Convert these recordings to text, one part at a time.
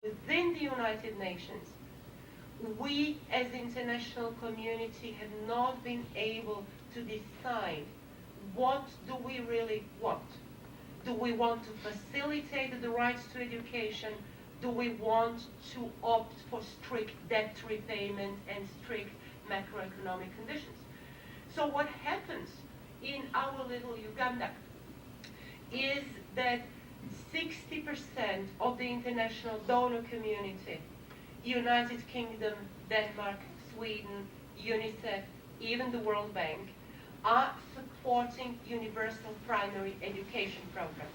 within the United Nations, we as the international community have not been able to decide what do we really want. Do we want to facilitate the rights to education? Do we want to opt for strict debt repayment and strict macroeconomic conditions? So what happens in our little Uganda is that 60% of the international donor community, United Kingdom, Denmark, Sweden, UNICEF, even the World Bank, are supporting universal primary education programs.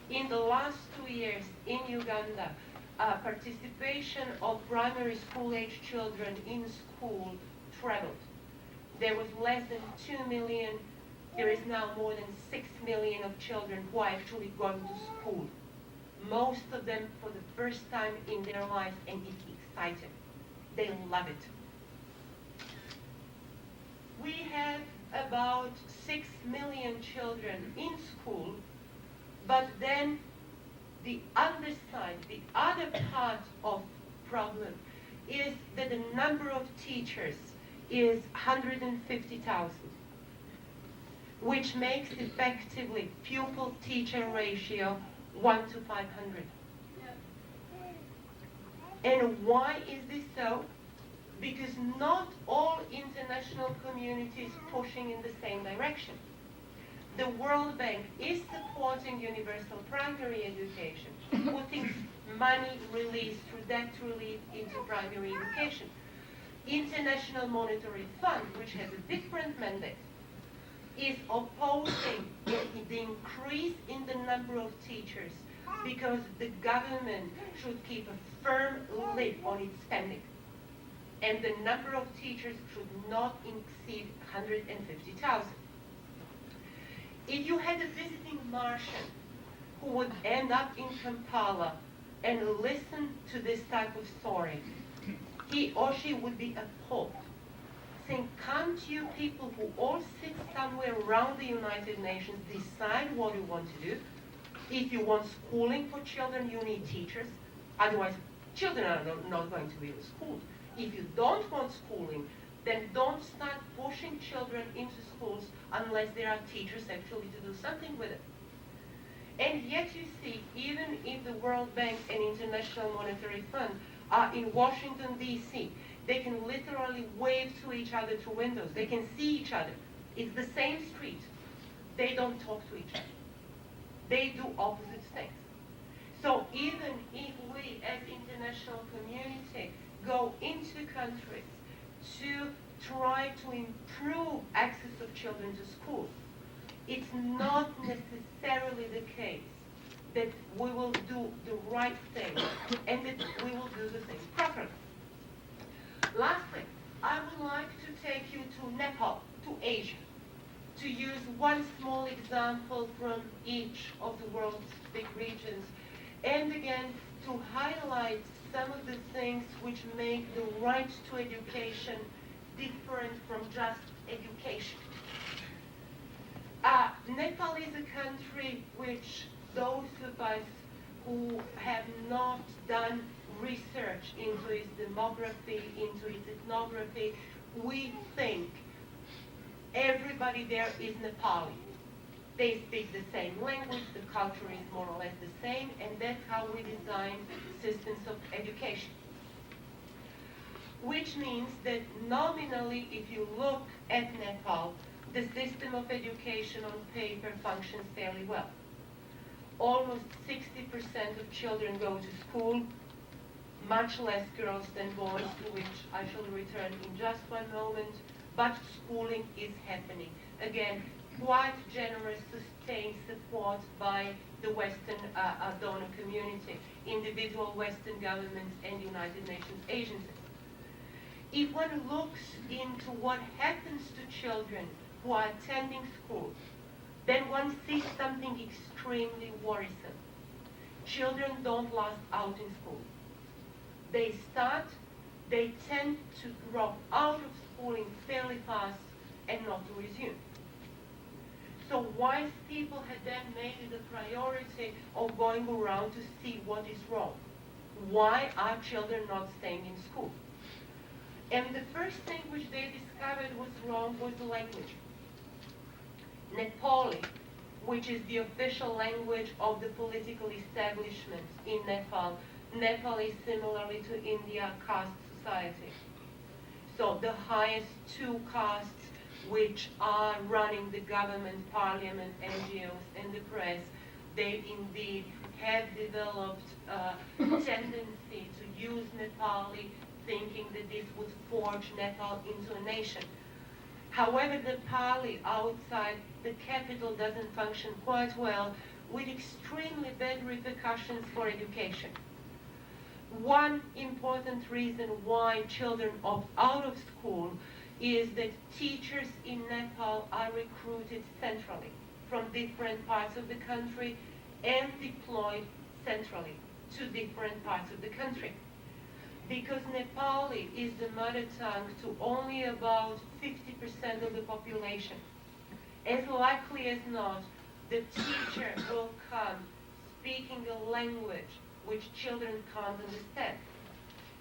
In the last 2 years in Uganda, participation of primary school-age children in school trebled. There was less than 2 million. There is now more than 6 million of children who are actually going to school. Most of them for the first time in their lives, and it's exciting. They love it. We have about 6 million children in school, but then the other side, the other part of problem is that the number of teachers is 150,000, which makes effectively pupil-teacher ratio 1 to 500. And why is this so? Because not all international communities pushing in the same direction. The World Bank is supporting universal primary education, putting money released through debt relief into primary education. International Monetary Fund, which has a different mandate, is opposing the increase in the number of teachers because the government should keep a firm lid on its spending. And the number of teachers should not exceed 150,000. If you had a visiting Martian who would end up in Kampala and listen to this type of story, he or she would be appalled, saying, can't you people who all sit somewhere around the United Nations decide what you want to do? If you want schooling for children, you need teachers. Otherwise, children are not going to be schooled. If you don't want schooling, then don't start pushing children into schools unless there are teachers actually to do something with it. And yet you see, even if the World Bank and International Monetary Fund are in Washington, D.C., they can literally wave to each other through windows. They can see each other. It's the same street. They don't talk to each other. They do opposite things. So even if we as international community go into countries to try to improve access of children to school, it's not necessarily the case that we will do the right thing and that we will do the thing properly. Lastly, I would like to take you to Nepal, to Asia, to use one small example from each of the world's big regions, and again to highlight some of the things which make the right to education different from just education. Nepal is a country which those of us who have not done research into its demography, into its ethnography, we think everybody there is Nepali. They speak the same language, the culture is more or less the same, and that's how we design systems of education. Which means that nominally, if you look at Nepal, the system of education on paper functions fairly well. Almost 60% of children go to school, much less girls than boys, to which I shall return in just one moment, but schooling is happening. Again, quite generous, sustained support by the Western donor community, individual Western governments and United Nations agencies. If one looks into what happens to children who are attending school, then one sees something extremely worrisome. Children don't last out in school. They tend to drop out of schooling fairly fast and not to resume. So wise people had then made it a priority of going around to see what is wrong. Why are children not staying in school? And the first thing which they discovered was wrong was the language. Nepali, which is the official language of the political establishment in Nepal. Nepal is similarly to India, caste society. So the highest two castes which are running the government, parliament, NGOs, and the press, they indeed have developed a tendency to use Nepali, thinking that this would forge Nepal into a nation. However, Nepali outside the capital doesn't function quite well, with extremely bad repercussions for education. One important reason why children opt out of school is that teachers in Nepal are recruited centrally from different parts of the country and deployed centrally to different parts of the country. Because Nepali is the mother tongue to only about 50% of the population, as likely as not, the teacher will come speaking a language which children can't understand.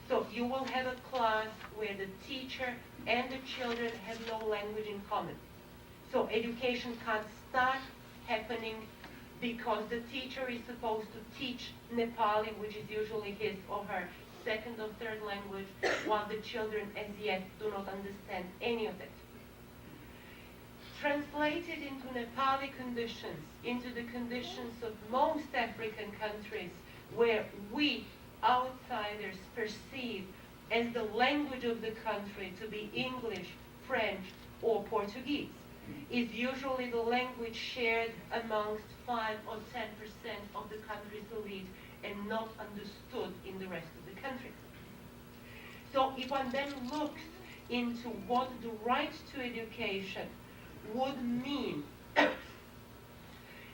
So you will have a class where the teacher and the children have no language in common. So education can't start happening because the teacher is supposed to teach Nepali, which is usually his or her second or third language, while the children as yet do not understand any of it. Translated into Nepali conditions, into the conditions of most African countries where we outsiders perceive as the language of the country to be English, French, or Portuguese, is usually the language shared amongst 5 or 10% of the country's elite and not understood in the rest of the country. So if one then looks into what the right to education would mean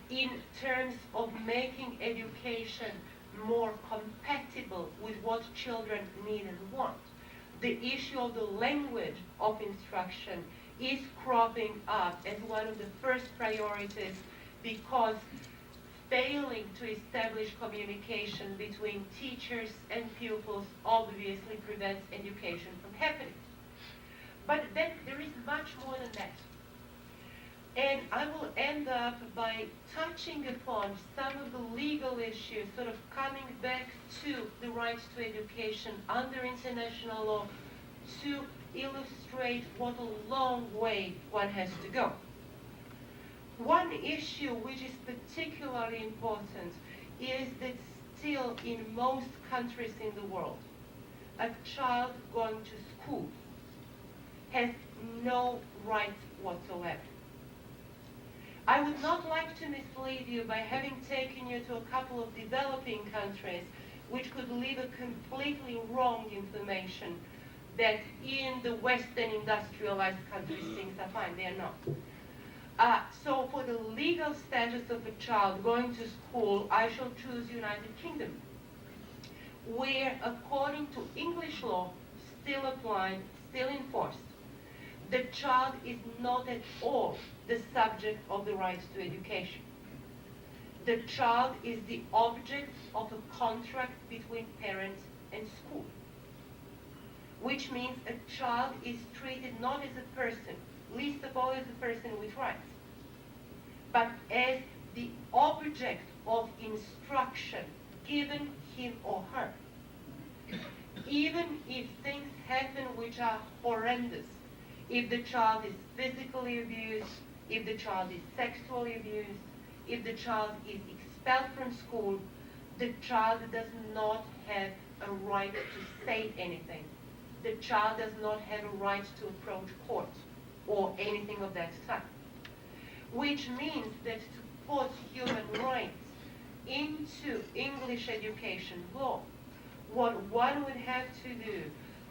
in terms of making education more compatible with what children need and want, the issue of the language of instruction is cropping up as one of the first priorities, because failing to establish communication between teachers and pupils obviously prevents education from happening. But then there is much more than that. And I will end up by touching upon some of the legal issues, sort of coming back to the right to education under international law to illustrate what a long way one has to go. One issue which is particularly important is that still in most countries in the world, a child going to school has no rights whatsoever. I would not like to mislead you by having taken you to a couple of developing countries which could leave a completely wrong information that in the Western industrialized countries things are fine. They are not. So for the legal status of a child going to school, I shall choose United Kingdom, where according to English law, still applied, still enforced, the child is not at all the subject of the right to education. The child is the object of a contract between parents and school, which means a child is treated not as a person, least of all as a person with rights, but as the object of instruction given him or her. Even if things happen which are horrendous, if the child is physically abused, if the child is sexually abused, if the child is expelled from school, the child does not have a right to say anything. The child does not have a right to approach court or anything of that type. Which means that to put human rights into English education law, what one would have to do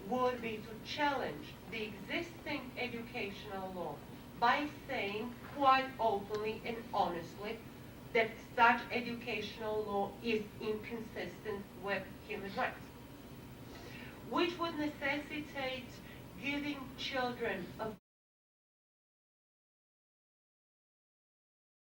would be to challenge the existing educational law by saying quite openly and honestly that such educational law is inconsistent with human rights, which would necessitate giving children a